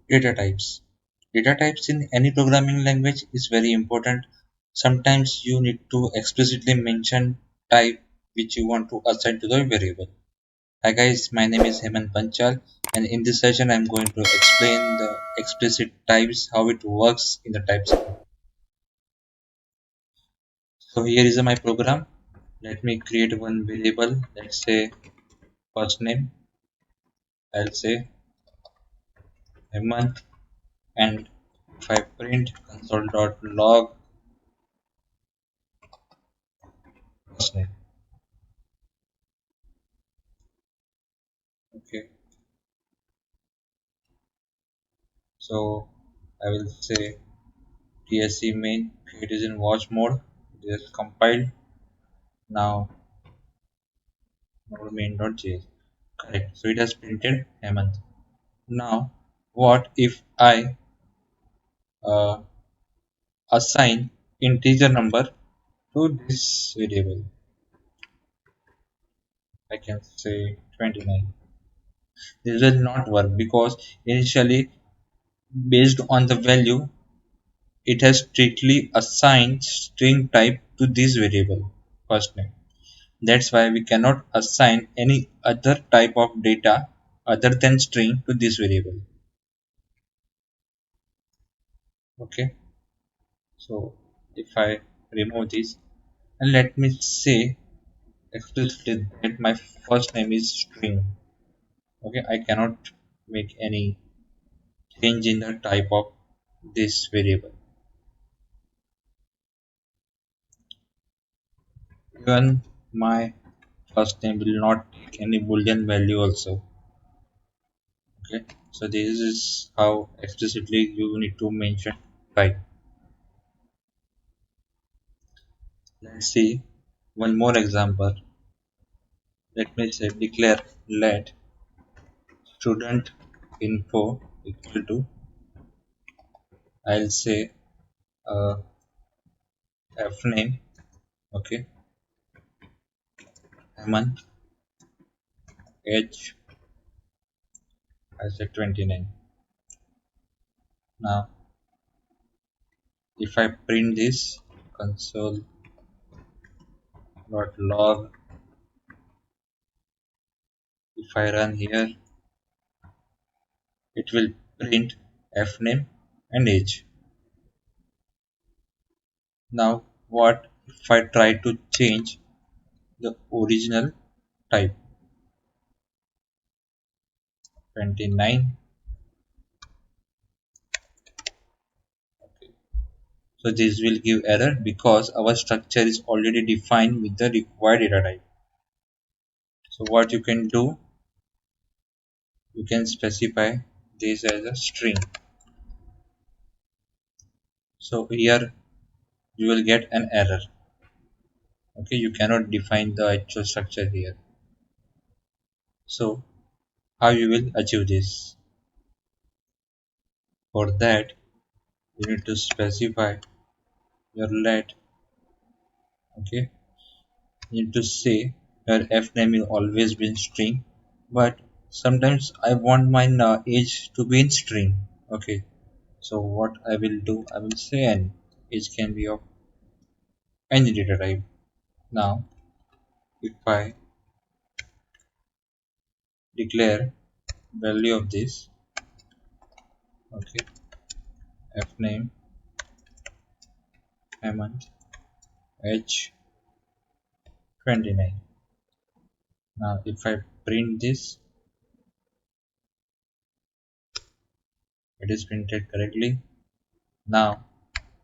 Data types. Data types in any programming language is very important. Sometimes you need to explicitly mention type which you want to assign to the variable. Hi guys, my name is Hemant Panchal, and in this session I'm going to explain the explicit types, how it works in the TypeScript. So here is my program. Let me create one variable. Let's say first name. I'll say Hemant, and if I print console.log first name. Okay, so I will say TSC main. It is in watch mode. It is compiled. Now node main.js. Correct. So it has printed Hemant. Now what if I uh, assign integer number to this variable? I can say 29. This will not work because initially based on the value it has strictly assigned string type to this variable first name. That's why we cannot assign any other type of data other than string to this variable. Okay, so if I remove this and let me say explicitly that my first name is string. Okay, I cannot make any change in the type of this variable. Even my first name will not take any boolean value also. Okay, so this is how explicitly you need to mention type. Let's see one more example. Let me say declare let student info equal to, I'll say uh, f name. Okay, Hemant age, I say 29. Now if I print this console.log, if I run here, it will print f name and age. Now what if I try to change the original type 29? So this will give error because our structure is already defined with the required data type. So what you can do, you can specify this as a string. So here you will get an error. Okay, you cannot define the actual structure here. So how you will achieve this? For that you need to specify your let. Okay, you need to say your f name will always be in string, but sometimes I want my age to be in string. Okay, so what I will do, I will say n. Age can be of any data type. Now if I declare value of this, okay, f name Hemant age 29. Now if I print this, it is printed correctly. Now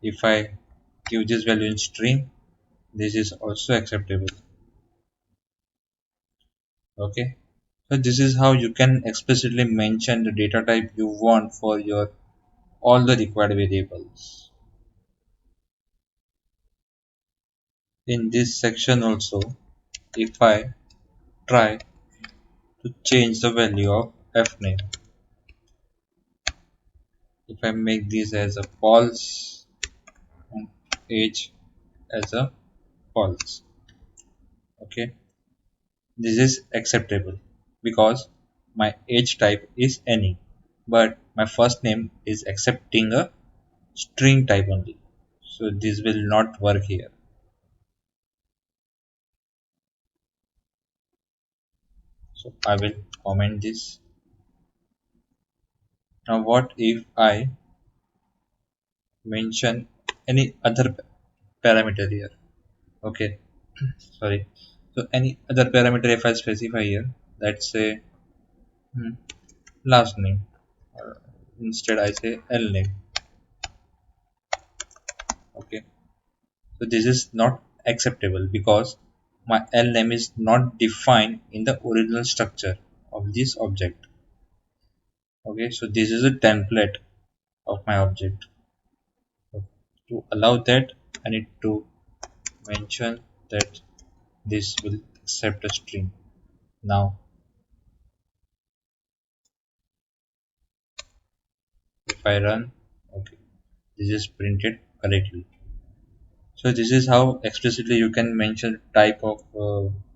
if I give this value in string, this is also acceptable. Okay, so this is how you can explicitly mention the data type you want for your all the required variables. In this section also, if I try to change the value of f name, if I make this as a false and age as a false, okay, this is acceptable because my age type is any, but my first name is accepting a string type only. So this will not work here. So I will comment this. Now what if I mention any other parameter here? Okay, sorry. So any other parameter if I specify here, let's say hmm, last name. Instead I say L name. Okay. So this is not acceptable because my L name is not defined in the original structure of this object. Okay, so this is a template of my object. So to allow that, I need to mention that this will accept a string. Now, if I run, okay, this is printed correctly. So this is how explicitly you can mention type of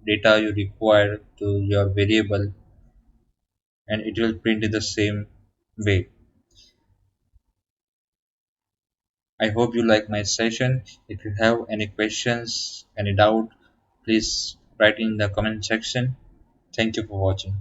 data you require to your variable, and it will print in the same way. I hope you like my session. If you have any questions, any doubt, please write in the comment section. Thank you for watching.